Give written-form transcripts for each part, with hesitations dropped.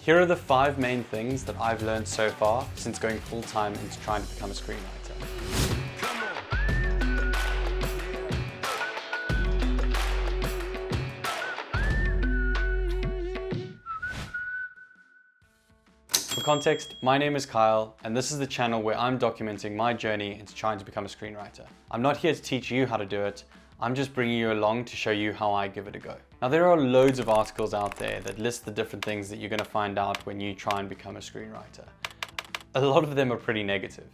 Here are the 5 main things that I've learned so far since going full-time into trying to become a screenwriter. For context, my name is Kyle, and this is the channel where I'm documenting my journey into trying to become a screenwriter. I'm not here to teach you how to do it, I'm just bringing you along to show you how I give it a go. Now there are loads of articles out there that list the different things that you're going to find out when you try and become a screenwriter. A lot of them are pretty negative,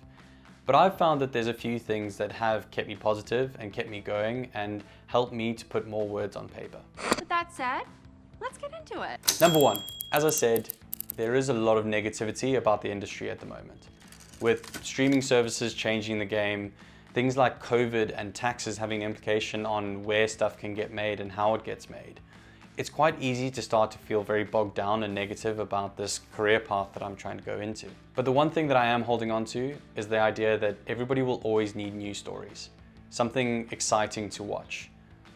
but I've found that there's a few things that have kept me positive and kept me going and helped me to put more words on paper. With that said, let's get into it. Number 1, as I said, there is a lot of negativity about the industry at the moment. With streaming services changing the game, things like COVID and taxes having an implication on where stuff can get made and how it gets made, it's quite easy to start to feel very bogged down and negative about this career path that I'm trying to go into. But the one thing that I am holding on to is the idea that everybody will always need new stories, something exciting to watch.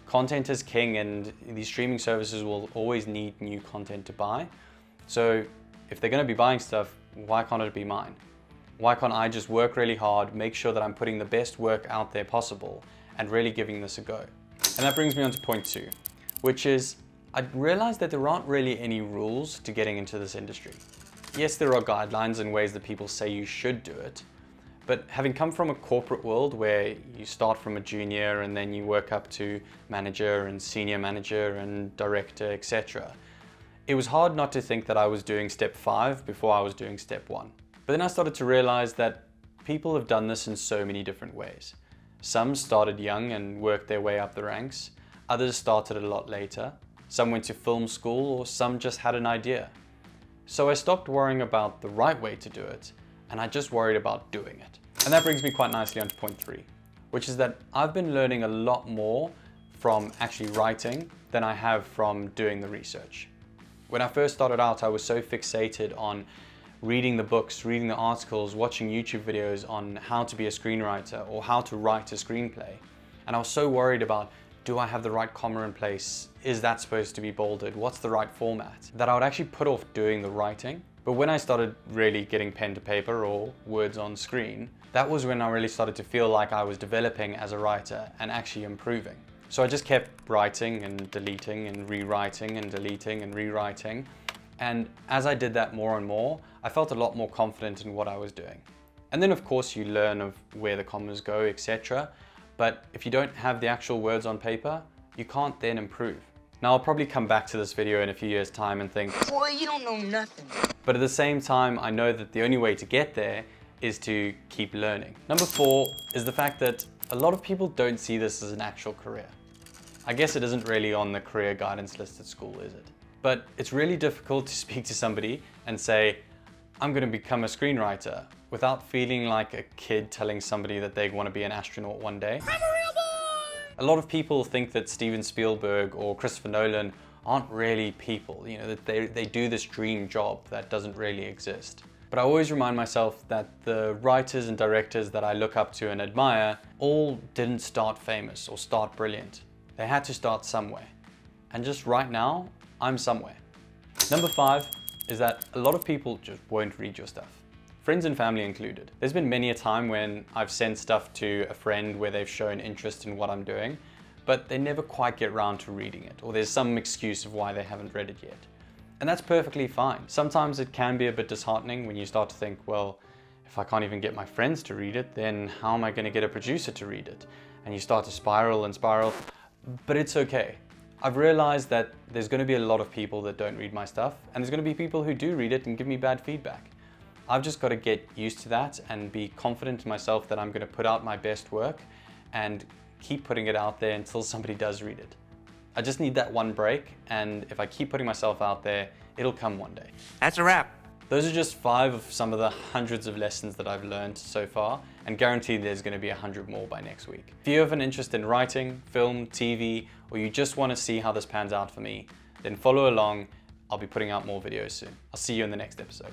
Content is king, and these streaming services will always need new content to buy. So if they're going to be buying stuff, why can't it be mine? Why can't I just work really hard, make sure that I'm putting the best work out there possible and really giving this a go? And that brings me on to point 2, which is I realized that there aren't really any rules to getting into this industry. Yes, there are guidelines and ways that people say you should do it, but having come from a corporate world where you start from a junior and then you work up to manager and senior manager and director, etc., it was hard not to think that I was doing step 5 before I was doing step 1. But then I started to realize that people have done this in so many different ways. Some started young and worked their way up the ranks. Others started a lot later. Some went to film school, or some just had an idea. So I stopped worrying about the right way to do it, and I just worried about doing it. And that brings me quite nicely onto point 3, which is that I've been learning a lot more from actually writing than I have from doing the research. When I first started out, I was so fixated on reading the books, reading the articles, watching YouTube videos on how to be a screenwriter or how to write a screenplay. And I was so worried about, do I have the right comma in place? Is that supposed to be bolded? What's the right format? That I would actually put off doing the writing. But when I started really getting pen to paper or words on screen, that was when I really started to feel like I was developing as a writer and actually improving. So I just kept writing and deleting and rewriting and deleting and rewriting. And as I did that more and more, I felt a lot more confident in what I was doing. And then of course you learn of where the commas go, etc. But if you don't have the actual words on paper, you can't then improve. Now I'll probably come back to this video in a few years' time and think, boy, you don't know nothing. But at the same time, I know that the only way to get there is to keep learning. Number 4 is the fact that a lot of people don't see this as an actual career. I guess it isn't really on the career guidance list at school, is it? But it's really difficult to speak to somebody and say, I'm going to become a screenwriter, without feeling like a kid telling somebody that they want to be an astronaut one day. I'm a real boy! A lot of people think that Steven Spielberg or Christopher Nolan aren't really people, you know, that they do this dream job that doesn't really exist. But I always remind myself that the writers and directors that I look up to and admire all didn't start famous or start brilliant. They had to start somewhere. And just right now, I'm somewhere. Number 5 is that a lot of people just won't read your stuff. Friends and family included. There's been many a time when I've sent stuff to a friend where they've shown interest in what I'm doing, but they never quite get around to reading it, or there's some excuse of why they haven't read it yet. And that's perfectly fine. Sometimes it can be a bit disheartening when you start to think, well, if I can't even get my friends to read it, then how am I going to get a producer to read it? And you start to spiral and spiral. But it's okay. I've realized that there's going to be a lot of people that don't read my stuff, and there's going to be people who do read it and give me bad feedback. I've just got to get used to that and be confident in myself that I'm going to put out my best work and keep putting it out there until somebody does read it. I just need that one break, and if I keep putting myself out there, it'll come one day. That's a wrap. Those are just 5 of some of the hundreds of lessons that I've learned so far, and guaranteed there's going to be 100 more by next week. If you have an interest in writing, film, TV, or you just want to see how this pans out for me, then follow along. I'll be putting out more videos soon. I'll see you in the next episode.